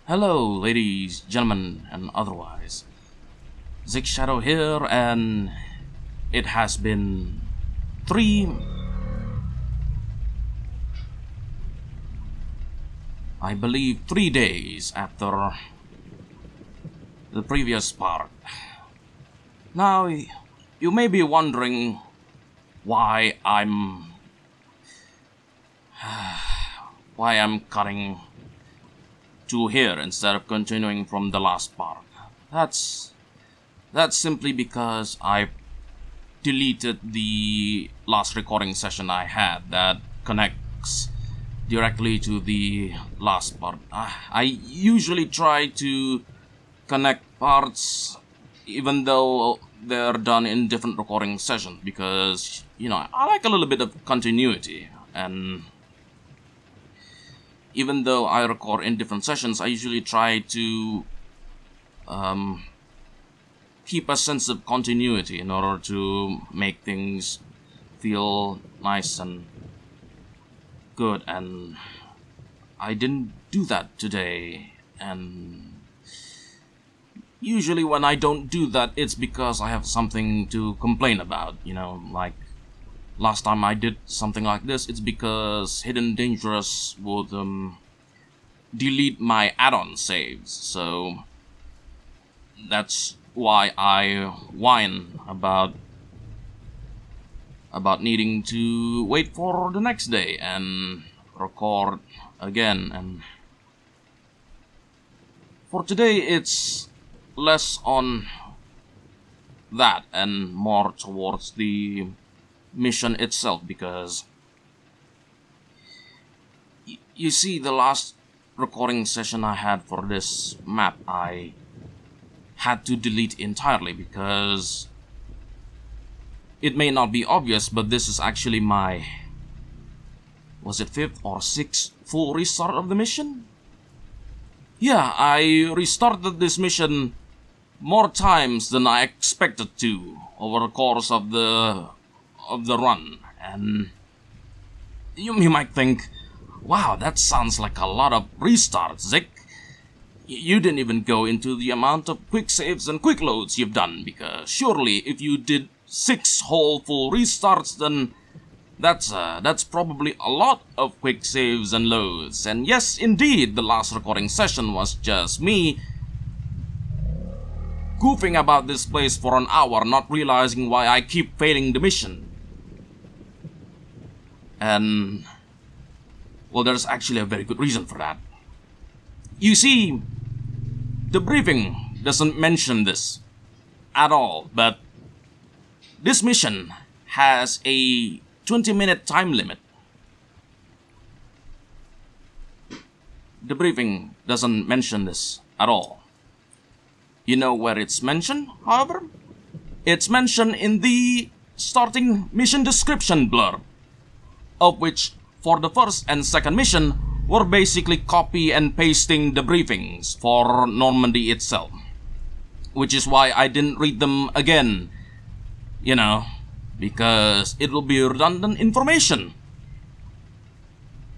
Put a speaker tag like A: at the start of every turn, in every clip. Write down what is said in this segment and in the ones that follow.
A: Hello, ladies, gentlemen, and otherwise. Zig Shadow here, and it has been I believe 3 days after the previous part. Now, you may be wondering why I'm cutting to here instead of continuing from the last part. That's simply because I deleted the last recording session I had that connects directly to the last part. I usually try to connect parts even though they're done in different recording sessions because, I like a little bit of continuity, and even though I record in different sessions, I usually try to keep a sense of continuity in order to make things feel nice and good, and I didn't do that today. And usually when I don't do that, it's because I have something to complain about, like last time I did something like this, it's because Hidden Dangerous would delete my add-on saves, so that's why I whine about needing to wait for the next day and record again. And for today, it's less on that and more towards the mission itself, because you see, the last recording session I had for this map, I had to delete entirely because it may not be obvious, but this is actually my, was it 5th or 6th full restart of the mission? Yeah, I restarted this mission more times than I expected to over the course of the run, and you might think, wow, that sounds like a lot of restarts, Zig. You didn't even go into the amount of quick saves and quick loads you've done, because surely if you did 6 whole full restarts, then that's probably a lot of quick saves and loads. And yes, indeed, the last recording session was just me goofing about this place for an hour, not realizing why I keep failing the mission. And well, there's actually a very good reason for that. You see, the briefing doesn't mention this at all, but this mission has a 20-minute time limit. The briefing doesn't mention this at all. You know where it's mentioned, however? It's mentioned in the starting mission description blurb, of which for the first and second mission were basically copy and pasting the briefings for Normandy itself, which is why I didn't read them again, because it will be redundant information.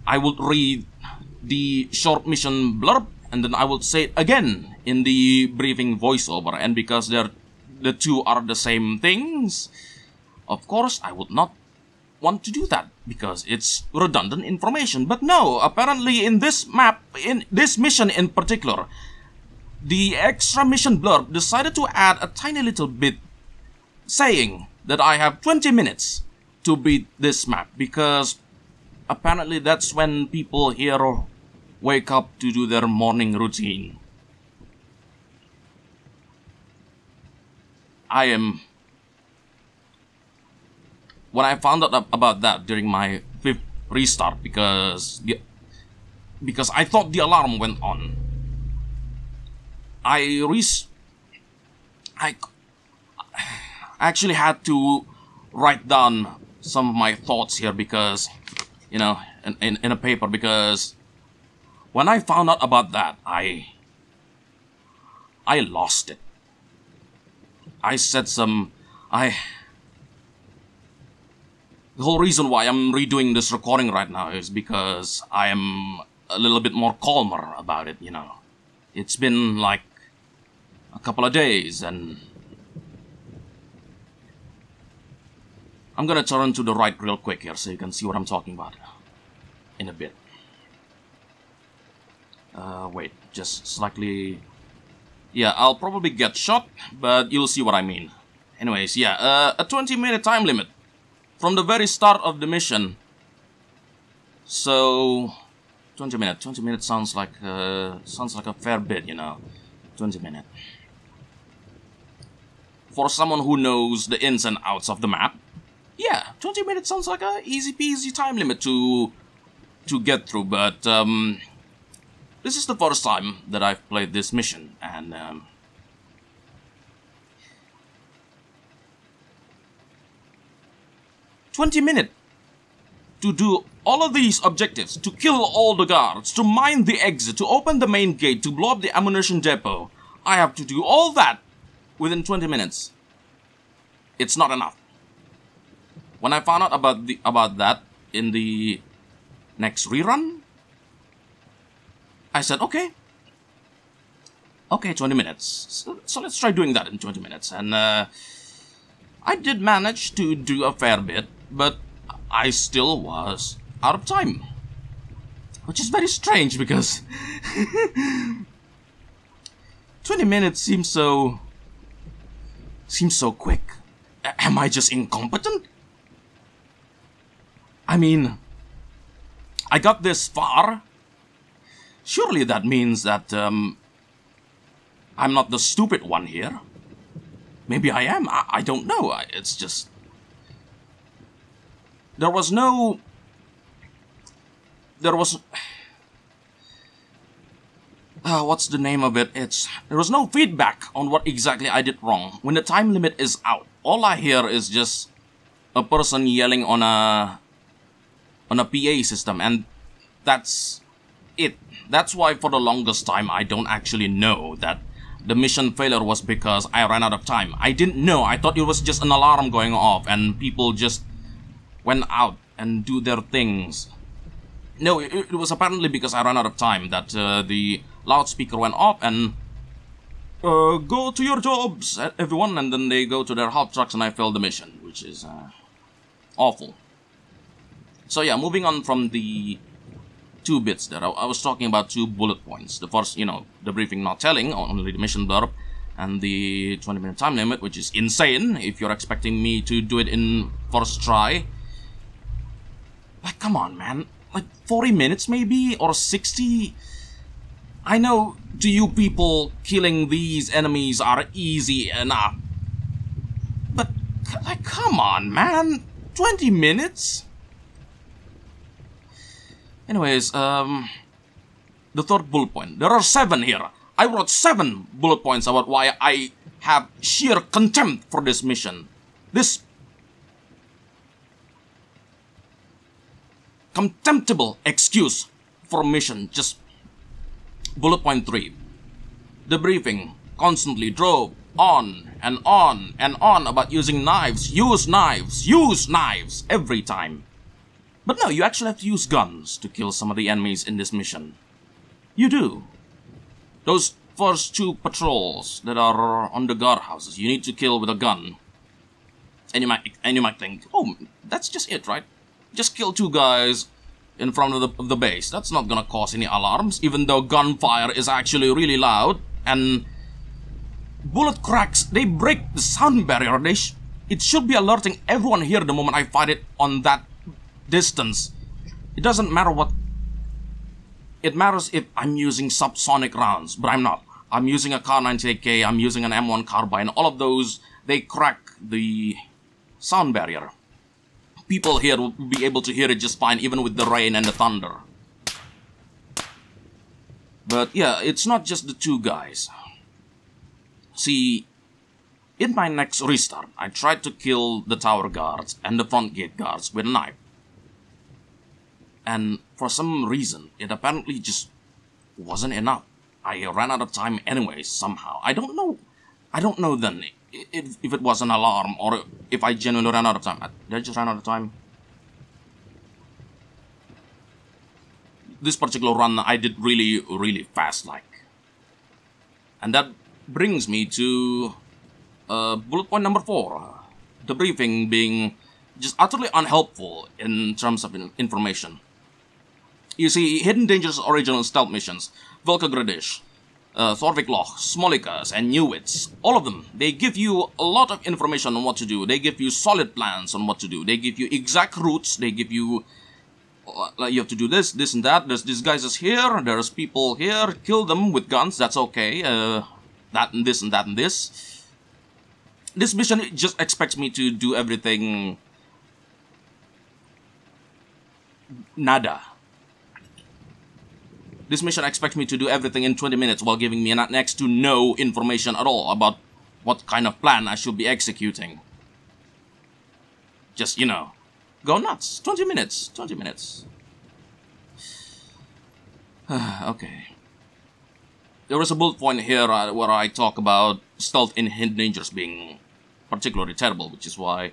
A: I would read the short mission blurb and then I would say it again in the briefing voiceover, and because the two are the same things, of course I would not want to do that because it's redundant information. But no, apparently in this map, in this mission in particular, the extra mission blurb decided to add a tiny little bit saying that I have 20 minutes to beat this map, because apparently that's when people here wake up to do their morning routine. When I found out about that during my 5th restart, because I thought the alarm went on, I actually had to write down some of my thoughts here, because, in a paper, because when I found out about that, I lost it. The whole reason why I'm redoing this recording right now is because I am a little bit more calmer about it, you know. It's been like a couple of days, and I'm gonna turn to the right real quick here so you can see what I'm talking about in a bit. Wait, just slightly... Yeah, I'll probably get shot, but you'll see what I mean. Anyways, yeah, a 20-minute time limit from the very start of the mission. So, 20 minutes sounds like a fair bit, you know. 20 minutes. For someone who knows the ins and outs of the map, yeah, 20 minutes sounds like a easy peasy time limit to get through, but this is the first time that I've played this mission, and 20 minutes to do all of these objectives, to kill all the guards, to mine the exit, to open the main gate, to blow up the ammunition depot. I have to do all that within 20 minutes. It's not enough. When I found out about that in the next rerun, I said, okay, 20 minutes. So let's try doing that in 20 minutes. And I did manage to do a fair bit, but I still was out of time. Which is very strange because 20 minutes seems so quick. Am I just incompetent? I mean, I got this far. Surely that means that I'm not the stupid one here. Maybe I am. I don't know. It's just... There was... what's the name of it? There was no feedback on what exactly I did wrong. When the time limit is out, all I hear is just a person yelling on a PA system, and that's it. That's why for the longest time I don't actually know that the mission failure was because I ran out of time. I didn't know. I thought it was just an alarm going off and people just went out and do their things. No, it was apparently because I ran out of time that the loudspeaker went off and go to your jobs, everyone, and then they go to their half trucks and I failed the mission, which is awful. So yeah, moving on from the two bits there, I was talking about 2 bullet points. The first, you know, the briefing not telling, only the mission blurb, and the 20-minute time limit, which is insane if you're expecting me to do it in first try. Like, come on, man. Like, 40 minutes maybe? Or 60? I know to you people, killing these enemies are easy enough. But, like, come on, man. 20 minutes? Anyways, the third bullet point. There are 7 here. I wrote 7 bullet points about why I have sheer contempt for this mission. This contemptible excuse for a mission. Just bullet point 3. The briefing constantly drove on and on and on about using knives, use knives every time. But no, you actually have to use guns to kill some of the enemies in this mission. You do. Those first 2 patrols that are on the guardhouses, you need to kill with a gun. And you might think, oh, that's just it, right? Just kill 2 guys in front of the base. That's not gonna cause any alarms, even though gunfire is actually really loud. And bullet cracks, they break the sound barrier. It should be alerting everyone here the moment I fight it on that distance. It doesn't matter what... It matters if I'm using subsonic rounds, but I'm not. I'm using a Kar 98K, I'm using an M1 carbine. All of those, they crack the sound barrier. People here will be able to hear it just fine, even with the rain and the thunder. But yeah, it's not just the 2 guys. See, in my next restart, I tried to kill the tower guards and the front gate guards with a knife. And for some reason, it apparently just wasn't enough. I ran out of time anyway, somehow. I don't know then if it was an alarm or if I genuinely ran out of time. Did I just run out of time? this particular run I did really fast like. And that brings me to bullet point number 4. The briefing being just utterly unhelpful in terms of information. You see, Hidden Danger's original stealth missions, Volkogradish, Thorvik Loch, Smolikas, and Newits, all of them, they give you a lot of information on what to do. They give you solid plans on what to do. They give you exact routes. They give you, you have to do this, this and that. There's disguises here. There's people here. Kill them with guns. That's okay. That and this and that and this. This mission just expects me to do everything. Nada. This mission expects me to do everything in 20 minutes while giving me next to no information at all about what kind of plan I should be executing. Just, you know, go nuts. 20 minutes. 20 minutes. Okay. There is a bullet point here where I talk about stealth in Hidden Dangers being particularly terrible, which is why,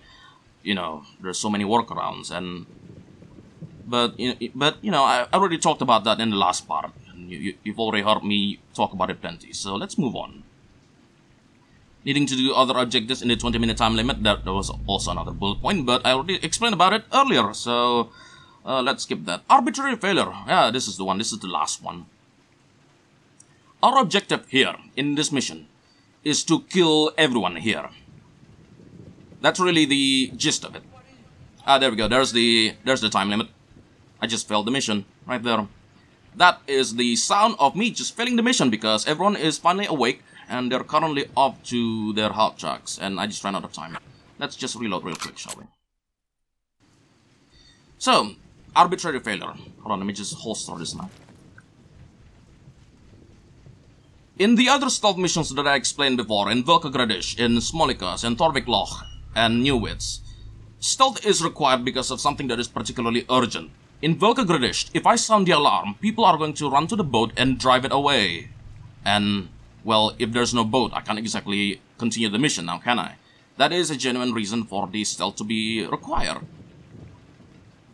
A: you know, there's so many workarounds and... But you know, I already talked about that in the last part. You've already heard me talk about it plenty, so let's move on. Needing to do other objectives in the 20-minute time limit, that was also another bullet point, but I already explained about it earlier, so let's skip that. Arbitrary failure. Yeah, this is the one. This is the last one. Our objective here, in this mission, is to kill everyone here. That's really the gist of it. There we go. There's the time limit. I just failed the mission, right there. That is the sound of me just failing the mission because everyone is finally awake and they're currently off to their health checks and I just ran out of time. Let's just reload real quick, shall we? So, arbitrary failure. Hold on, let me just holster this now. In the other stealth missions that I explained before, in Volkogradish, in Smolikas, in Thorvik Loch, and Newits, stealth is required because of something that is particularly urgent. In Volkogradish, if I sound the alarm, people are going to run to the boat and drive it away. And, well, if there's no boat, I can't exactly continue the mission now, can I? That is a genuine reason for the stealth to be required.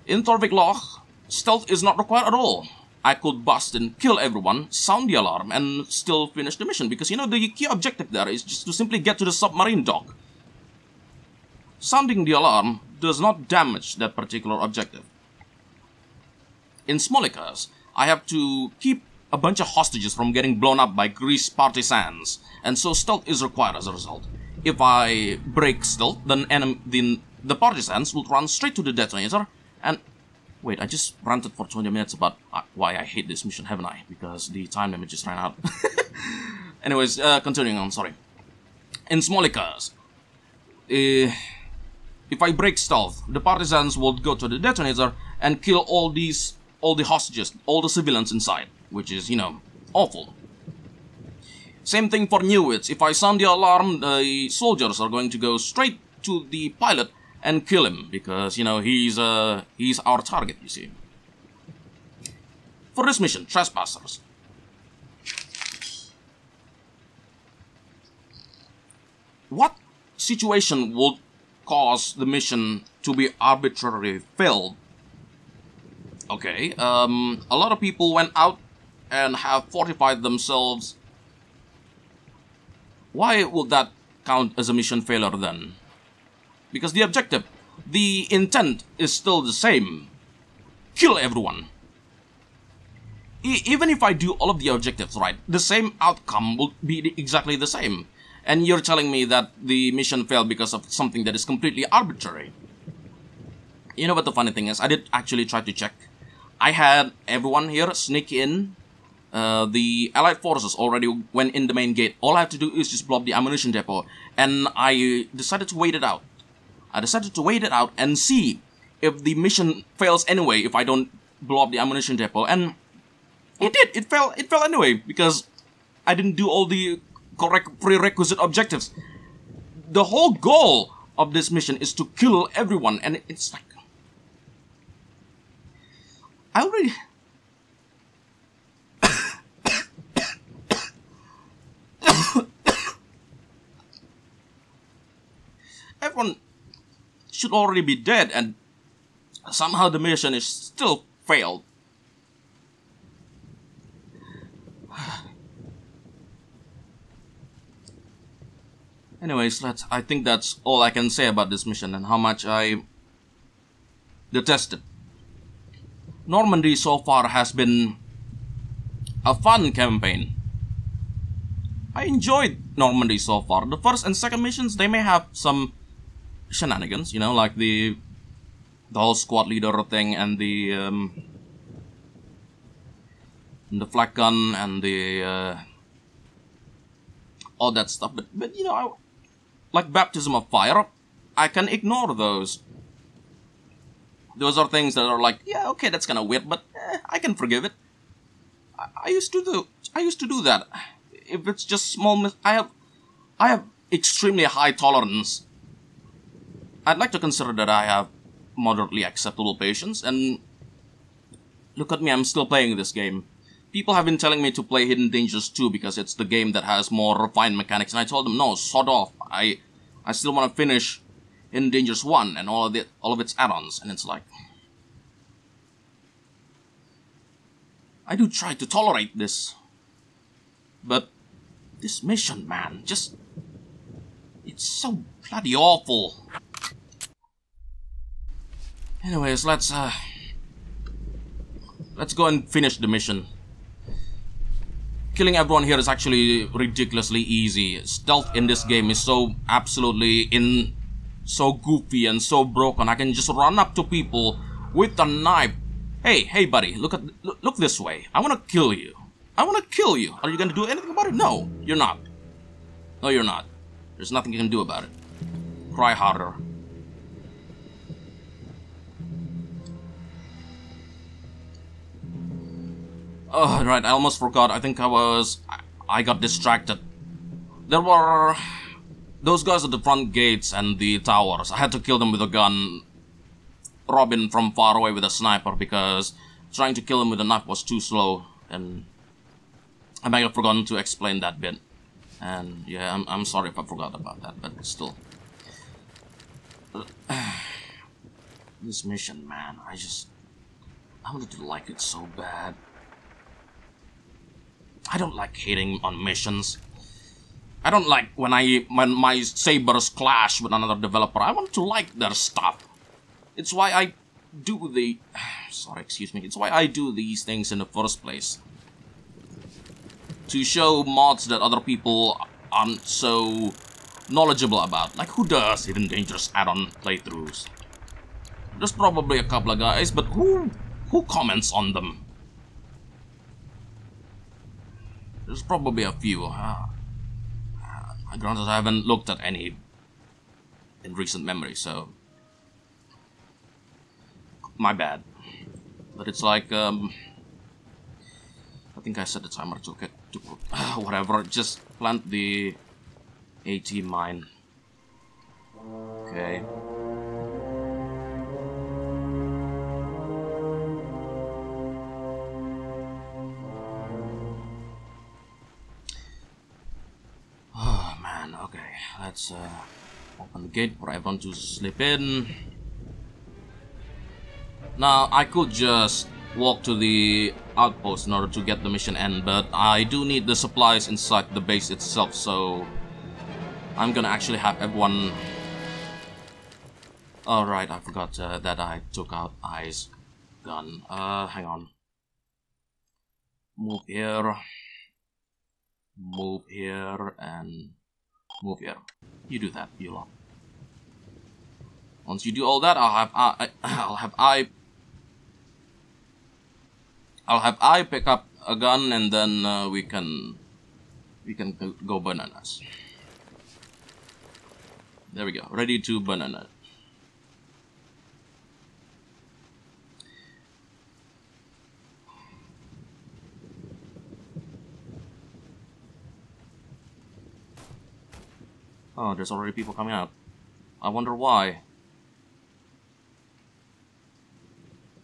A: In Thorvik Loch, stealth is not required at all. I could bust and kill everyone, sound the alarm, and still finish the mission. Because, you know, the key objective there is just to simply get to the submarine dock. Sounding the alarm does not damage that particular objective. In Smolikas, I have to keep a bunch of hostages from getting blown up by Greece partisans, and so stealth is required as a result. If I break stealth, then the partisans will run straight to the detonator, and... Wait, I just ranted for 20 minutes about why I hate this mission, haven't I? Because the time limit just ran out. Anyways, continuing on, sorry. In Smolikas, if I break stealth, the partisans will go to the detonator and kill all the hostages, all the civilians inside, which is, you know, awful. Same thing for Newits. If I sound the alarm, the soldiers are going to go straight to the pilot and kill him, because, you know, he's our target, you see. For this mission, Trespassers. What situation would cause the mission to be arbitrarily failed? Okay, a lot of people went out and have fortified themselves. Why would that count as a mission failure then? Because the objective, the intent is still the same. Kill everyone. Even if I do all of the objectives right, the same outcome will be exactly the same. And you're telling me that the mission failed because of something that is completely arbitrary. You know what the funny thing is? I did actually try to check. I had everyone here sneak in. The Allied forces already went in the main gate. All I have to do is just blow up the ammunition depot. And I decided to wait it out. I decided to wait it out and see if the mission fails anyway if I don't blow up the ammunition depot. And it did. It fell anyway because I didn't do all the correct prerequisite objectives. The whole goal of this mission is to kill everyone, and it's like... I already... Everyone should already be dead, and somehow the mission is still failed. Anyways, I think that's all I can say about this mission and how much I detest it. Normandy so far has been a fun campaign. I enjoyed Normandy so far. The first and second missions, they may have some shenanigans, you know, like the whole squad leader thing and the flak gun and the all that stuff. But you know, like baptism of fire, I can ignore those. Those are things that are like, yeah, okay, that's kind of weird, but I can forgive it. I used to do that. If it's just small, I have extremely high tolerance. I'd like to consider that I have moderately acceptable patience, and look at me, I'm still playing this game. People have been telling me to play Hidden Dangers 2 because it's the game that has more refined mechanics, and I told them, no, sod off. I still want to finish Hidden Dangers 1 and all of its add-ons, and it's like, I do try to tolerate this, but this mission, man, just, it's so bloody awful. Anyways, let's go and finish the mission. Killing everyone here is actually ridiculously easy. Stealth in this game is so absolutely so goofy and so broken. I can just run up to people with a knife. Hey buddy, look this way. I want to kill you. I want to kill you. Are you going to do anything about it? No, you're not. No, you're not. There's nothing you can do about it. Cry harder. Oh, right, I almost forgot. I think I got distracted. There were those guys at the front gates and the towers. I had to kill them with a gun. Robin from far away with a sniper because trying to kill him with a knife was too slow, and I might have forgotten to explain that bit. And yeah, I'm sorry if I forgot about that, but still. This mission, man, I wanted to like it so bad. I don't like hating on missions. I don't like when my sabers clash with another developer. I want to like their stuff. It's why I do it's why I do these things in the first place. To show mods that other people aren't so knowledgeable about. Like, who does Hidden Dangers add-on playthroughs? There's probably a couple of guys, but who comments on them? There's probably a few. Granted, I haven't looked at any in recent memory, so my bad. But it's like, I think I set the timer to whatever. Just plant the AT mine. Okay. Oh man, okay. Let's open the gate for everyone to slip in. Now, I could just walk to the outpost in order to get the mission end, but I do need the supplies inside the base itself, so I'm gonna actually have everyone... Alright, I forgot that I took out I's gun. Hang on. Move here, and move here. You do that, you lot. Once you do all that, I'll have I pick up a gun, and then we can go bananas. There we go, ready to banana. Oh, there's already people coming out. I wonder why.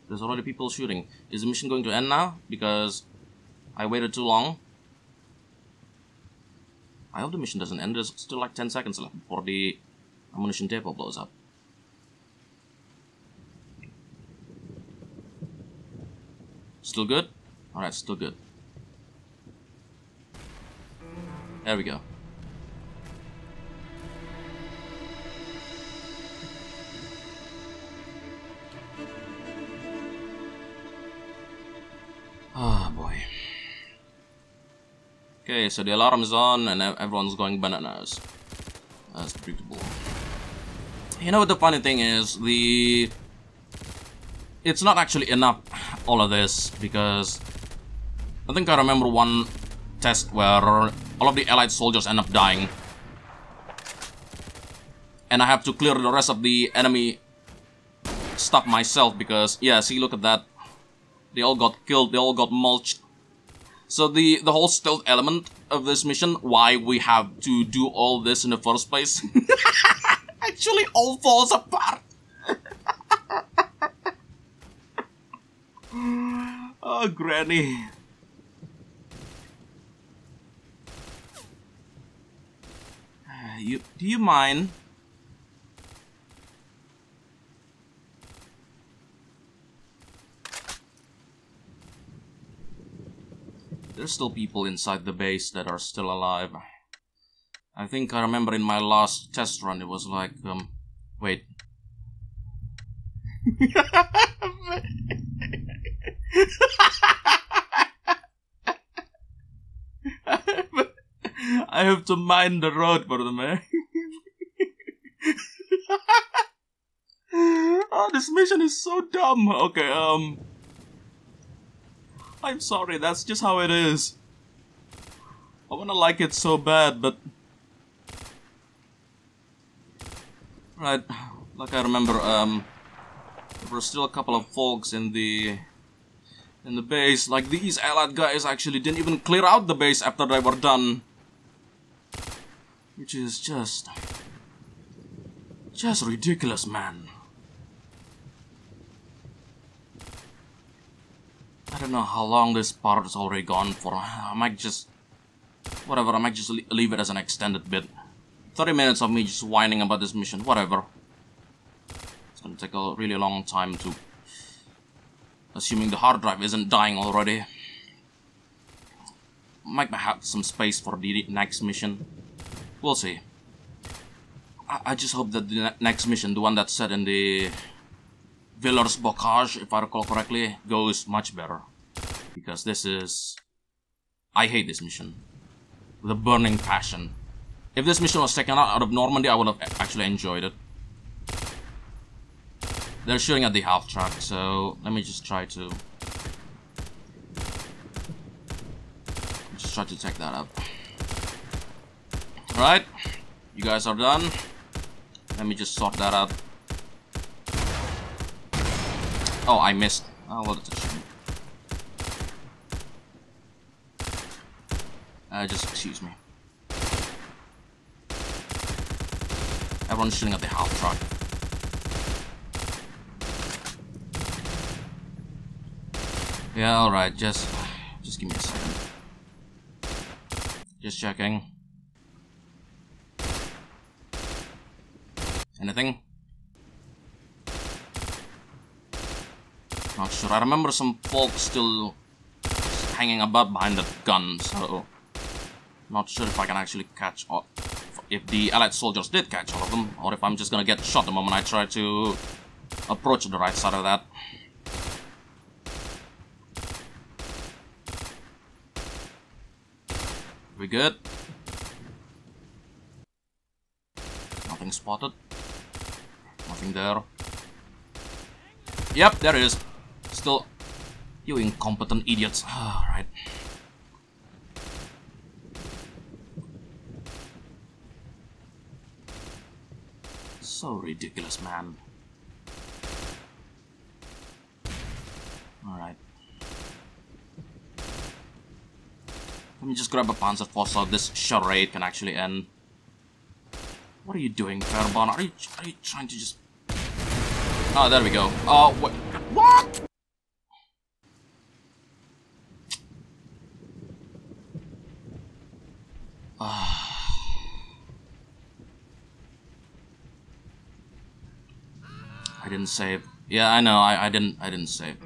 A: There's already people shooting. Is the mission going to end now? Because I waited too long. I hope the mission doesn't end. There's still like 10 seconds left before the ammunition depot blows up. Still good? Alright, still good. There we go. Oh boy. Okay, so the alarm is on and everyone's going bananas. That's predictable. You know what the funny thing is? It's not actually enough, all of this, because I think I remember one test where all of the allied soldiers end up dying. And I have to clear the rest of the enemy stuff myself because, yeah, see, look at that. They all got killed, they all got mulched. So the whole stealth element of this mission, why we have to do all this in the first place, actually all falls apart. Oh, Granny. Do you mind? There's still people inside the base that are still alive. I think I remember in my last test run it was like, wait. I have to mind the road for them, eh? Oh, this mission is so dumb. Okay, I'm sorry, that's just how it is. I wanna like it so bad, but... Right, like I remember, there were still a couple of folks in the base. Like, these allied guys actually didn't even clear out the base after they were done. Which is just ridiculous, man. I don't know how long this part is already gone for. I might just... Whatever, I might just leave it as an extended bit. 30 minutes of me just whining about this mission, whatever. It's gonna take a really long time to... Assuming the hard drive isn't dying already. Might have some space for the next mission. We'll see. I just hope that the next mission, the one that's set in the... Villers Bocage, if I recall correctly, goes much better. Because this is... I hate this mission. With a burning passion. If this mission was taken out of Normandy, I would have actually enjoyed it. They're shooting at the half track, so let me just try to... Just try to take that up. Alright, you guys are done. Let me just sort that out. Oh, I missed. Oh, well, it's a shame. Just excuse me. Everyone's shooting at the half truck. Yeah, alright, just give me a second. Just checking. Anything? Not sure. I remember some folks still hanging about behind the gun, so not sure if I can actually catch all, if the allied soldiers did catch all of them, or if I'm just gonna get shot the moment I try to approach the right side of that. We good? Nothing spotted. Nothing there. Yep, there it is. Still, you incompetent idiots. Alright. So ridiculous, man. Alright. Let me just grab a Panzerfaust so this charade can actually end. What are you doing, Fairbon? Are you trying to just... Oh, there we go. Oh, what? I didn't save. Yeah, I know. I didn't save.